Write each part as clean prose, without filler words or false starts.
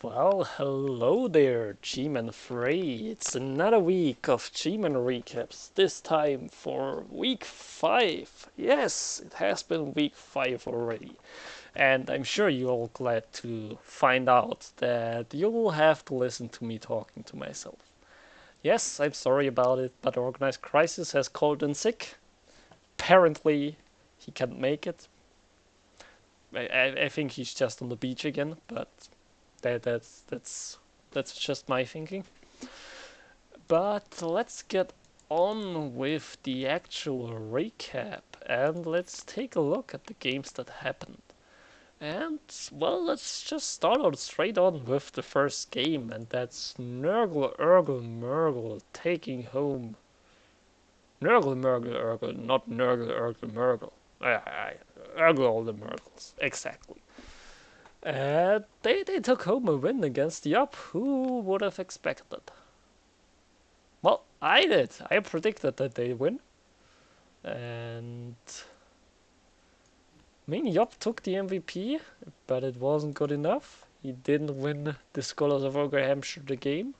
Well, hello there, G-Man Frey. It's another week of G-Man recaps, this time for week 5. Yes, it has been week 5 already. And I'm sure you're all glad to find out that you'll have to listen to me talking to myself. Yes, I'm sorry about it, but Organized Crisis has called in sick. Apparently, he can't make it. I think he's just on the beach again, but that's just my thinking. But let's get on with the actual recap and let's take a look at the games that happened. And well, let's just start out straight on with the first game, and that's Nurgle Urgle Murgle taking home Nurgle Murgle Urgle, not Nurgle Urgle Murgle. Urgle all the Murgles, exactly. They took home a win against Yup. Who would have expected? Well, I did. I predicted that they win. And I mean, Yup took the MVP, but it wasn't good enough. He didn't win the Scholars of Ogre Hampshire the game.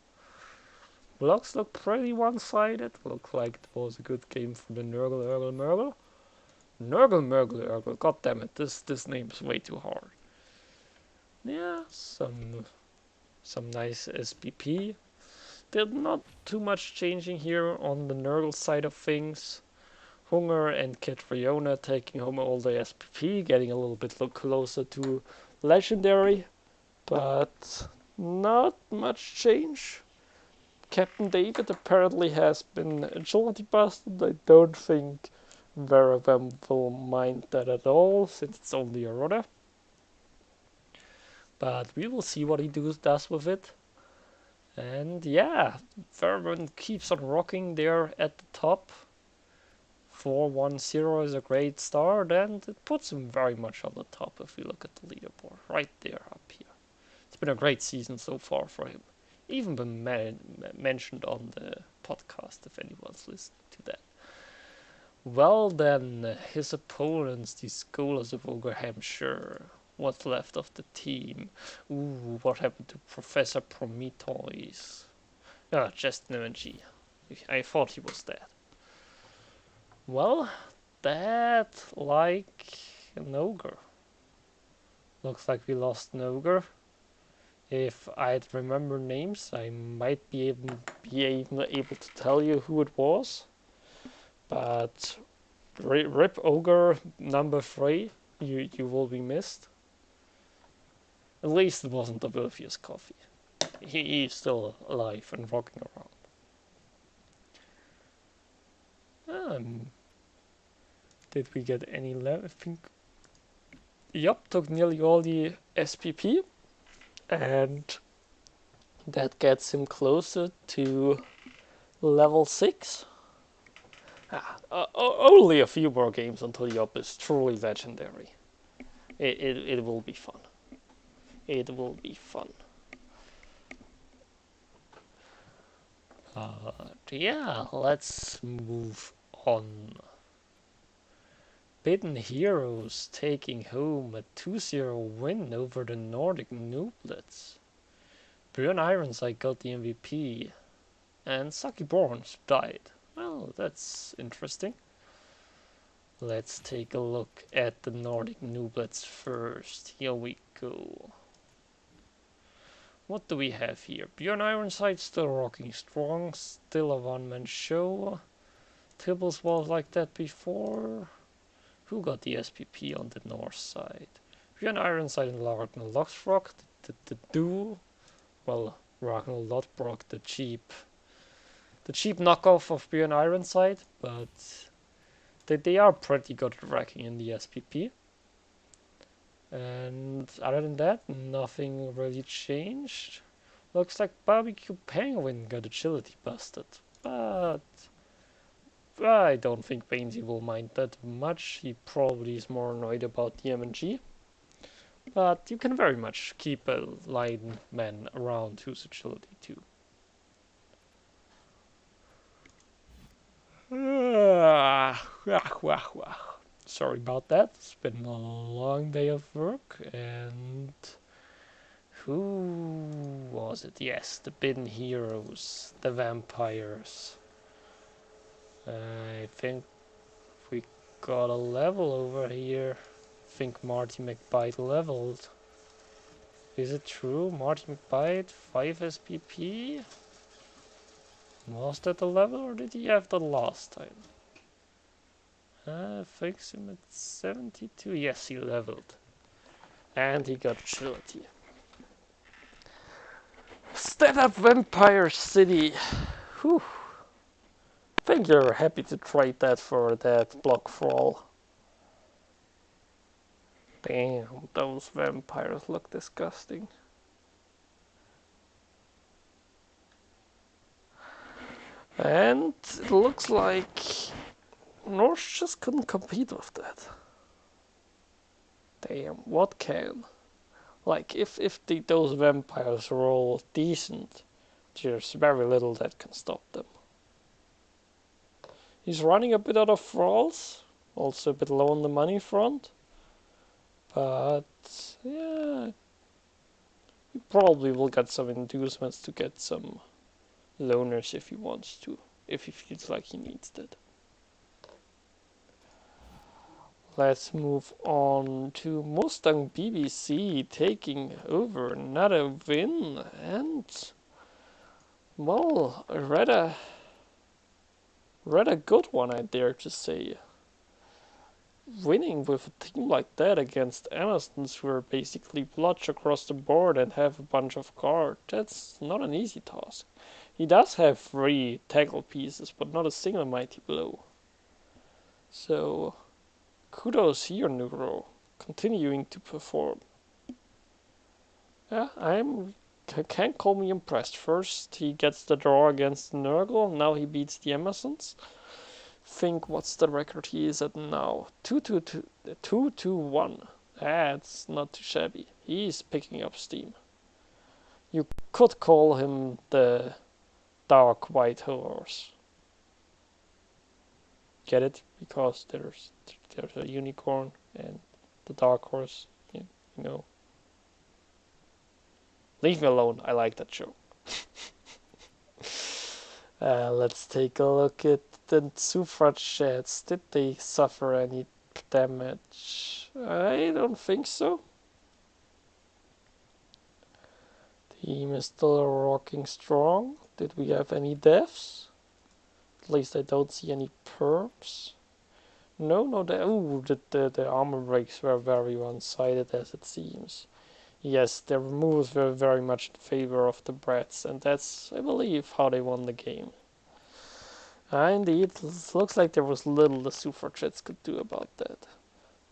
Looks look pretty one-sided. Looked like it was a good game for the Nurgle Urgle Murgle. Nurgle Murgle Urgle. God damn it, this name's way too hard. Yeah, some nice SPP. There's not too much changing here on the Nurgle side of things. Hunger and Catriona taking home all the SPP, getting a little bit closer to Legendary, but not much change. Captain David apparently has been agility busted. I don't think Veravem will mind that at all, since it's only a runner. But we will see what he does with it. And yeah, Veravem keeps on rocking there at the top. 4-1-0 is a great start, and it puts him very much on the top if you look at the leaderboard. Right there up here. It's been a great season so far for him. Even been mentioned on the podcast if anyone's listening to that. Well then, his opponents, the Scholars of Ogre Hampshire. What's left of the team? Ooh, what happened to Professor Prometheus? Ah, just an MG. I thought he was dead. Well, that like an ogre. Looks like we lost an ogre. If I'd remember names, I might be able to tell you who it was. But Rip Ogre number 3, you will be missed. At least it wasn't Oblivious Coffee. He's still alive and rocking around. Did we get any left? I think Yup took nearly all the SPP, and that gets him closer to level 6. Only a few more games until Yup is truly legendary. It will be fun. It will be fun. Yeah, let's move on. Bidden Heroes taking home a 2-0 win over the Nordic Nooblets. Björn Ironside got the MVP, and Saki Borns died. Well, that's interesting. Let's take a look at the Nordic Nooblets first. Here we go. What do we have here? Björn Ironside still rocking strong, still a one-man show. Tibbles was like that before. Who got the SPP on the north side? Björn Ironside and Ragnar Lothbrok, the duo. Well, Ragnar Lothbrok, the cheap knockoff of Björn Ironside, but they are pretty good at racking in the SPP. And other than that, nothing really changed. Looks like Barbecue Penguin got agility busted, but I don't think Bainesy will mind that much. He probably is more annoyed about the MNG. But you can very much keep a lineman around who's agility too. Sorry about that. It's been a long day of work, and who was it? Yes, the Bidden Heroes, the vampires. I think we got a level over here. I think Marty McBite leveled. Is it true? Marty McBite, 5 SPP? Was that the level or did he have that last time? Fix him at 72. Yes, he leveled. And he got agility. Stand up Vampire City. Whew. I think you're happy to trade that for that block brawl. Damn, those vampires look disgusting. And it looks like Norse just couldn't compete with that. Damn, what can? Like, if those vampires roll decent, there's very little that can stop them. He's running a bit out of thralls, also a bit low on the money front. But, yeah, he probably will get some inducements to get some loaners if he wants to, if he feels like he needs that. Let's move on to Mustang BBC taking over another win, and well, a rather good one, I dare to say. Winning with a team like that against Emersons, who are basically blotch across the board and have a bunch of cards, that's not an easy task. He does have 3 tackle pieces, but not a single mighty blow. So kudos here, Nugro, continuing to perform. Yeah, can't call me impressed. First, he gets the draw against Nurgle, now he beats the Emersons. Think what's the record he is at now? 2-2-1. That's not too shabby. He's picking up steam. You could call him the Dark White Horse. Get it? Because there's a unicorn and the dark horse, you know. Leave me alone, I like that show. Let's take a look at the suffragettes. Did they suffer any damage? I don't think so. Team is still rocking strong. Did we have any deaths? At least I don't see any perps. No, the armor breaks were very one-sided as it seems. Yes, their moves were very much in favor of the Brats, and that's, I believe, how they won the game. Indeed, it looks like there was little the suffragettes could do about that.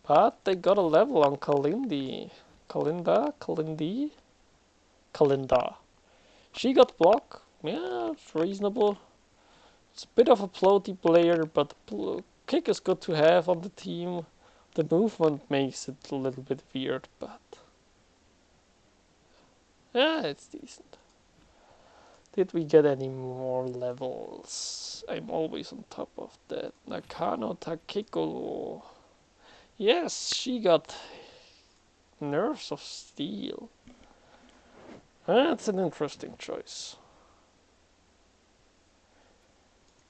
But they got a level on Kalinda. She got block. Yeah, it's reasonable. It's a bit of a floaty player, but the kick is good to have on the team. The movement makes it a little bit weird, but yeah, it's decent. Did we get any more levels? I'm always on top of that. Nakano Takiko. Yes, she got Nerves of Steel. That's an interesting choice.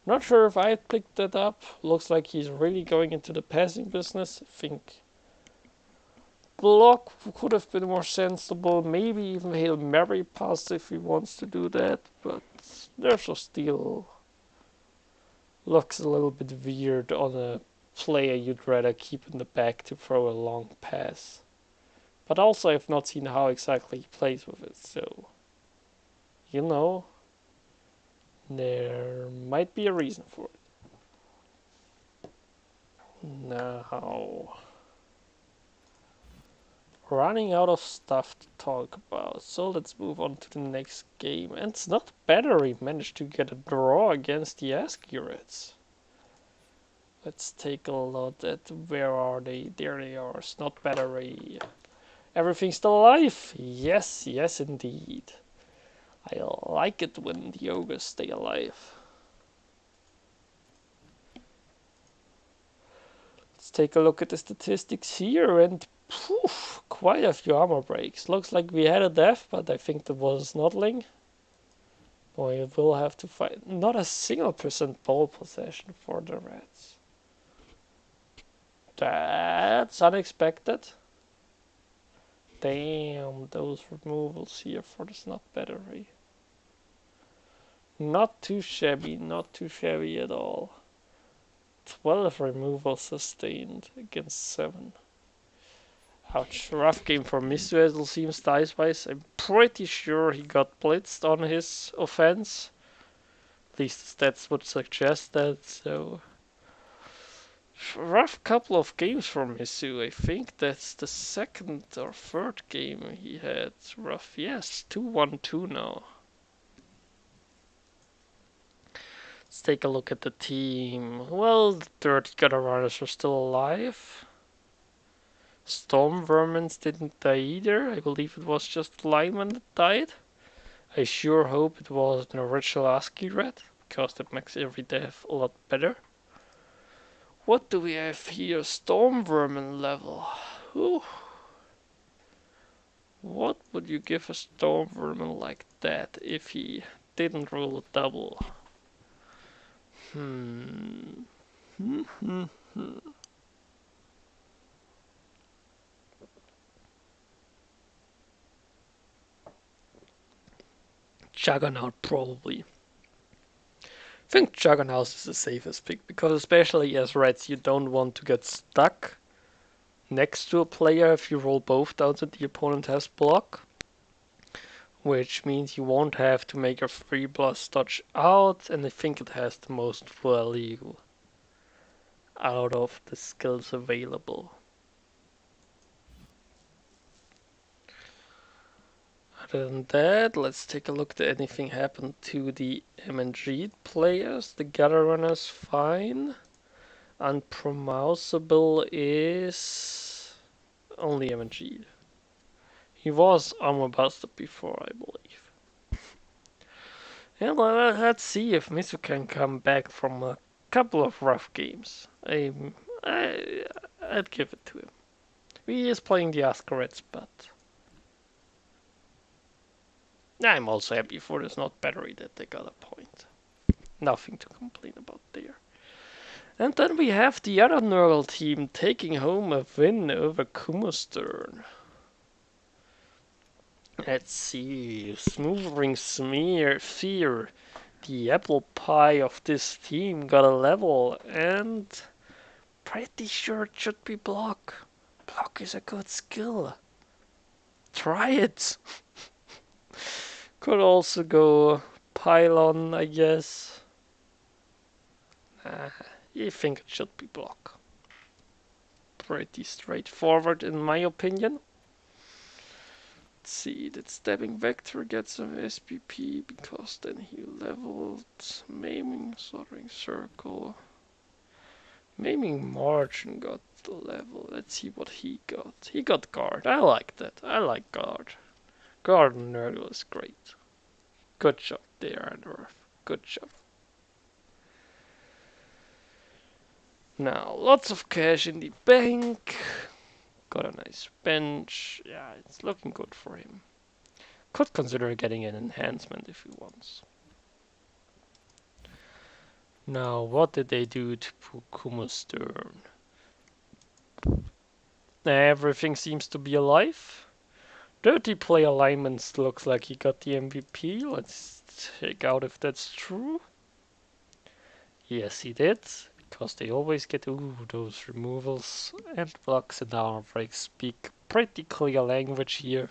Not sure if I picked that up. Looks like he's really going into the passing business. I think block could have been more sensible. Maybe even Hail Mary pass if he wants to do that. But Nerves of Steel looks a little bit weird on a player you'd rather keep in the back to throw a long pass. But also I've not seen how exactly he plays with it, so you know, there might be a reason for it. Now, running out of stuff to talk about, so let's move on to the next game. And it's not Battery managed to get a draw against the Askirets. Let's take a look at where are they. There they are. It's not Battery. Everything's still alive. Yes, yes indeed. I like it when the ogres stay alive. Let's take a look at the statistics here, and Whew, quite a few armor breaks. Looks like we had a death, but I think that was Noddling. We will have to fight. Not a single percent ball possession for the Reds. That's unexpected. Damn, those removals here for the snot battery. Not too shabby, not too shabby at all. 12 removals sustained against 7. Ouch, rough game for Misu as it seems dice-wise. I'm pretty sure he got blitzed on his offense. At least the stats would suggest that, so... Rough couple of games for Misu. I think that's the second or third game he had rough. Yes, 2-1-2 now. Let's take a look at the team. Well, the Dirty Gutter Runners are still alive. Storm Vermins didn't die either. I believe it was just Lineman that died. I sure hope it was an original ASCII red, because that makes every death a lot better. What do we have here? Storm Vermin level. Ooh. What would you give a Storm Vermin like that if he didn't roll a double? Juggernaut probably. I think Juggernaut is the safest pick because especially as Reds you don't want to get stuck next to a player if you roll both down that the opponent has block. Which means you won't have to make a 3+ dodge out, and I think it has the most value out of the skills available. Other than that, let's take a look at anything happened to the MNG players. The Gutter Runner's fine. Unpromousable is only MNG. He was armor busted before, I believe. And let's see if Misu can come back from a couple of rough games. I'd give it to him. He is playing the Ascarets, but I'm also happy for the Snot Battery that they got a point. Nothing to complain about there. And then we have the other Nurgle team taking home a win over Kumustern. Let's see, Smoothering Fear, the apple pie of this team, got a level, and pretty sure it should be block. Block is a good skill. Try it. Could also go Pylon, I guess. You think it should be block. Pretty straightforward in my opinion. Let's see, that Stabbing Vector gets some SPP because then he leveled Maiming, Soldering Circle. Maiming Margin got the level. Let's see what he got. He got Guard. I like that. I like Guard. Guard and Nurgle is great. Good job there, Andorf. Good job. Now, lots of cash in the bank. Got a nice bench. Yeah, it's looking good for him. Could consider getting an enhancement if he wants. Now, what did they do to Kumustern? Everything seems to be alive. Dirty Play Alignments looks like he got the MVP. Let's check out if that's true. Yes, he did. Because they always get, those removals and blocks and armor breaks speak pretty clear language here.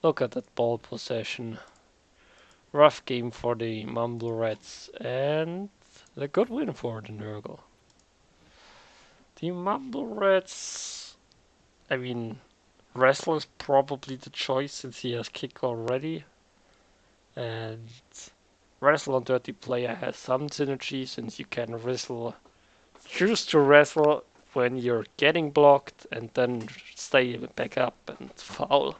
Look at that ball possession. Rough game for the Mumble Reds and a good win for the Nurgle. The Mumble Reds, I mean, Wrestler is probably the choice since he has kick already. And Wrestle on Dirty Player has some synergy since you can choose to wrestle when you're getting blocked and then stay back up and foul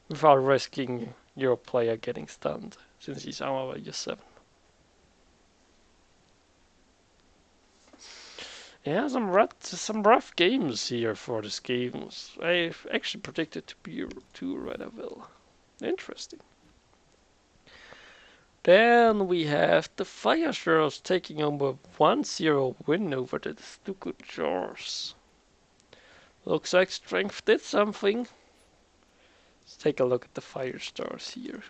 without risking your player getting stunned since he's armor value 7. Yeah, some rough games here for these games. I actually predicted to be two Rebbl. Interesting. Then we have the Fire Sheriffs taking home a 1-0 win over the Stuku Jars. Looks like Strength did something. Let's take a look at the Fire Stars here.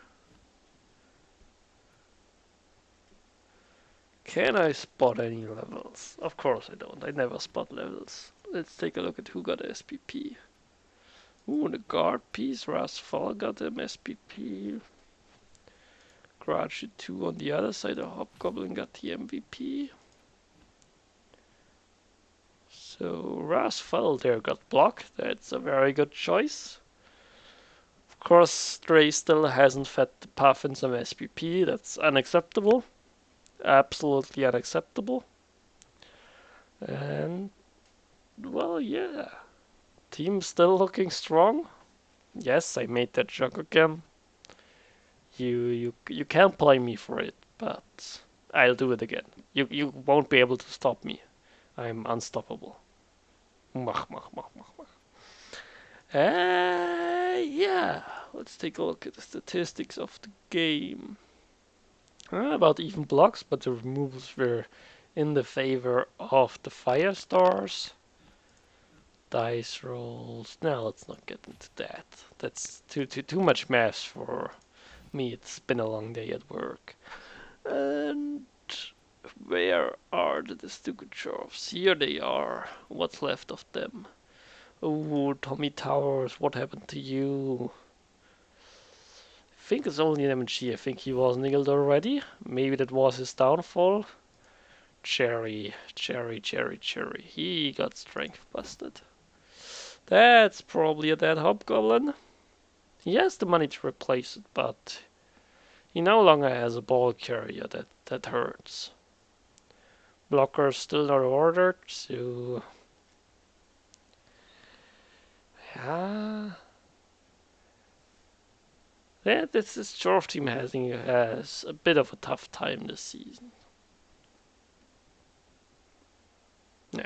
Can I spot any levels? Of course I don't. I never spot levels. Let's take a look at who got SPP. Ooh, the guard piece. Rasfal got him SPP. Garage 2 on the other side. The Hobgoblin got the MVP. So Rasfal there got blocked. That's a very good choice. Of course, Stray still hasn't fed the Puffin some SPP. That's unacceptable. Absolutely unacceptable. And, well, yeah. Team still looking strong. Yes, I made that joke again. You can't blame me for it, but I'll do it again. You won't be able to stop me. I'm unstoppable. Mach, mach, mach, mach, mach. Yeah. Let's take a look at the statistics of the game. About even blocks, but the removals were in the favor of the Fire Stars. Dice rolls. Now let's not get into that. That's too much math for me. It's been a long day at work. And where are the Stukuchovs? Here they are. What's left of them? Oh, Tommy Towers, what happened to you? I think it's only an MG. I think he was niggled already. Maybe that was his downfall. Cherry. He got strength busted. That's probably a dead Hobgoblin. He has the money to replace it, but he no longer has a ball carrier that hurts. Blockers still not ordered, so yeah. This Dwarf team has a bit of a tough time this season.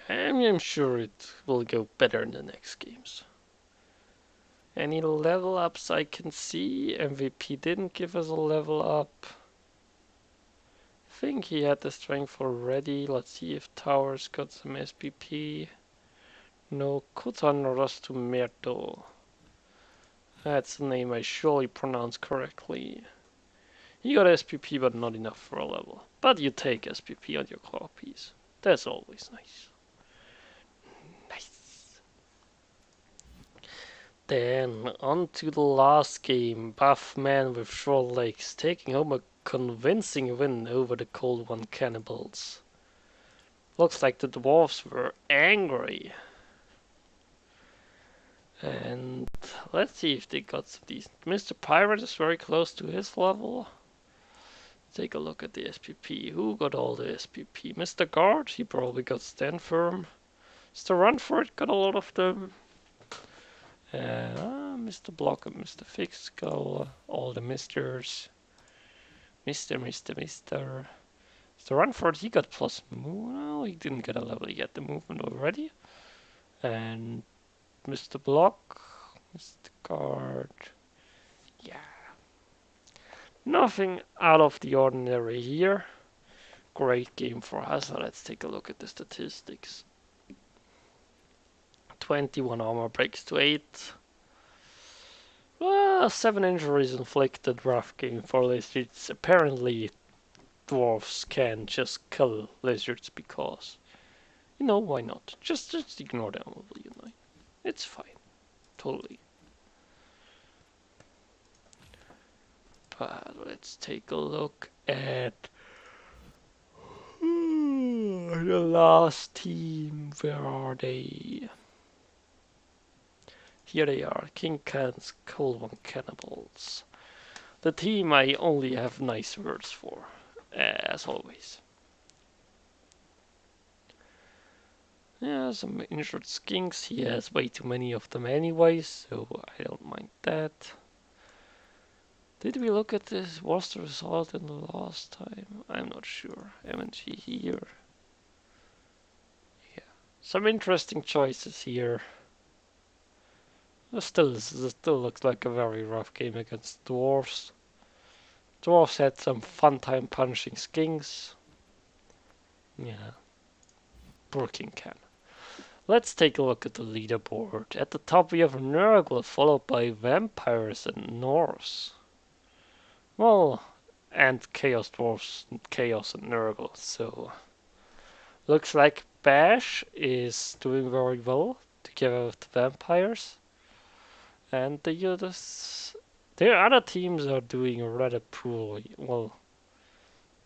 I'm sure it will go better in the next games. Any level ups I can see? MVP didn't give us a level up. I think he had the strength already. Let's see if Towers got some SPP. No, Kutan Rostumerto. That's a name I surely pronounced correctly. He got SPP, but not enough for a level. But you take SPP on your claw piece. That's always nice. Nice. Then on to the last game. Buff Man with short legs taking home a convincing win over the Cold One Cannibals. Looks like the dwarves were angry. And let's see if they got some decent. Mr. Pirate is very close to his level. Take a look at the SPP. Who got all the SPP? Mr. Guard, he probably got Stand Firm. Mr. Runford got a lot of them. Mr. Block and Mr. Fix got all the Misters. Mr. Mr. Runford, he got plus move. No, he didn't get a level. He had the movement already. And Mr. Block, Mr. Guard. Yeah. Nothing out of the ordinary here. Great game for us. Now let's take a look at the statistics. 21 armor breaks to 8. Well, 7 injuries inflicted. Rough game for lizards. Apparently, dwarves can just kill lizards because, why not? Just ignore them, It's fine. Totally. But let's take a look at the last team. Where are they? Here they are, King Khan's Cold One Cannibals. The team I only have nice words for, as always. Yeah, some injured skinks. He has way too many of them anyway, so I don't mind that. Did we look at this? Was the result in the last time? I'm not sure. MNG here. Yeah. Some interesting choices here. Still looks like a very rough game against dwarves. Dwarves had some fun time punching skinks. Yeah, working can. Let's take a look at the leaderboard. At the top we have Nurgle, followed by Vampires and Norse. Well, and Chaos Dwarfs, Chaos and Nurgle. So, looks like Bash is doing very well together with the Vampires. And their other teams are doing rather poorly. Well,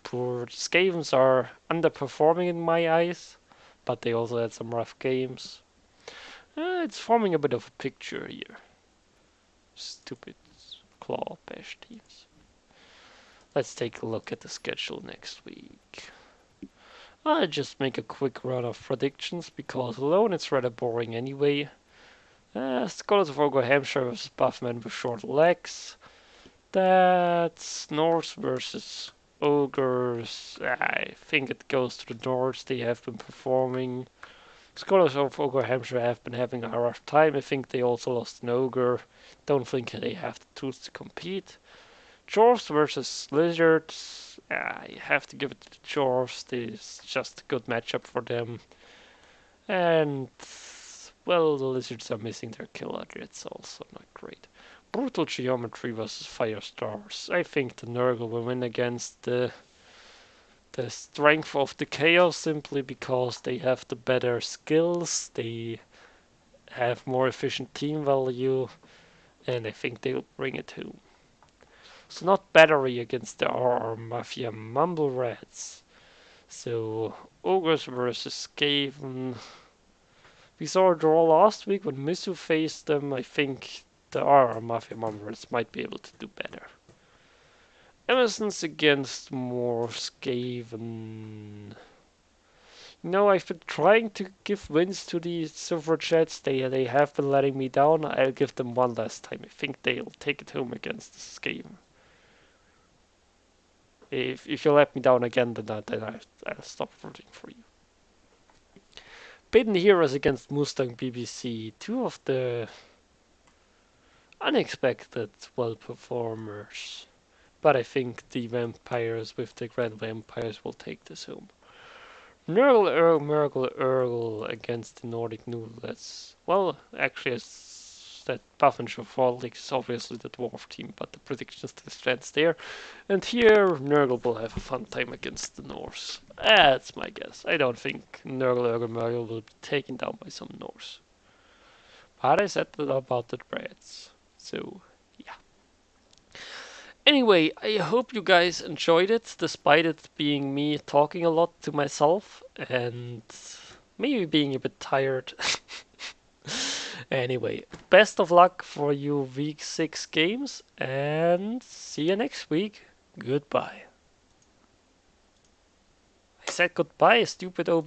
poor. Skavens are underperforming in my eyes, but they also had some rough games. It's forming a bit of a picture here. Stupid claw bash teams. Let's take a look at the schedule next week. I'll just make a quick run of predictions because alone it's rather boring anyway. Scholars of Ogre Hampshire versus Buffman with short legs. That's Norse versus Ogres. I think it goes to the Norse. They have been performing. Scholars of Ogre Hampshire have been having a rough time. I think they also lost an Ogre. Don't think they have the tools to compete. Dwarves versus Lizards. I have to give it to the Dwarves. This is just a good matchup for them. And, well, the Lizards are missing their killer. It's also not great. Brutal Geometry versus Firestars. I think the Nurgle will win against the strength of the Chaos simply because they have the better skills. They have more efficient team value. And I think they'll bring it home. So not Battery against the RR Mafia Mumble Rats. So Ogres versus Skaven. We saw a draw last week when Misu faced them. I think the RR Mafia Mumble Rats might be able to do better. Emerson's against more Skaven. I've been trying to give wins to the suffragettes. They have been letting me down. I'll give them one last time. I think they'll take it home against the Skaven. If you let me down again, then I'll stop rooting for you. Bidden Heroes against Mustang BBC. Two of the unexpected well performers. But I think the Vampires with the Grand Vampires will take this home. Nurgle Earl against the Nordic Noodles. Well, actually, it's that Buffington Fall is obviously the dwarf team, but the prediction still stands there. And here, Nurgle will have a fun time against the Norse. That's my guess. I don't think Nurgle will be taken down by some Norse. But I said that about the Reds. So, yeah. Anyway, I hope you guys enjoyed it, despite it being me talking a lot to myself and maybe being a bit tired. Anyway, best of luck for you week 6 games and see you next week. Goodbye. I said goodbye, stupid OB.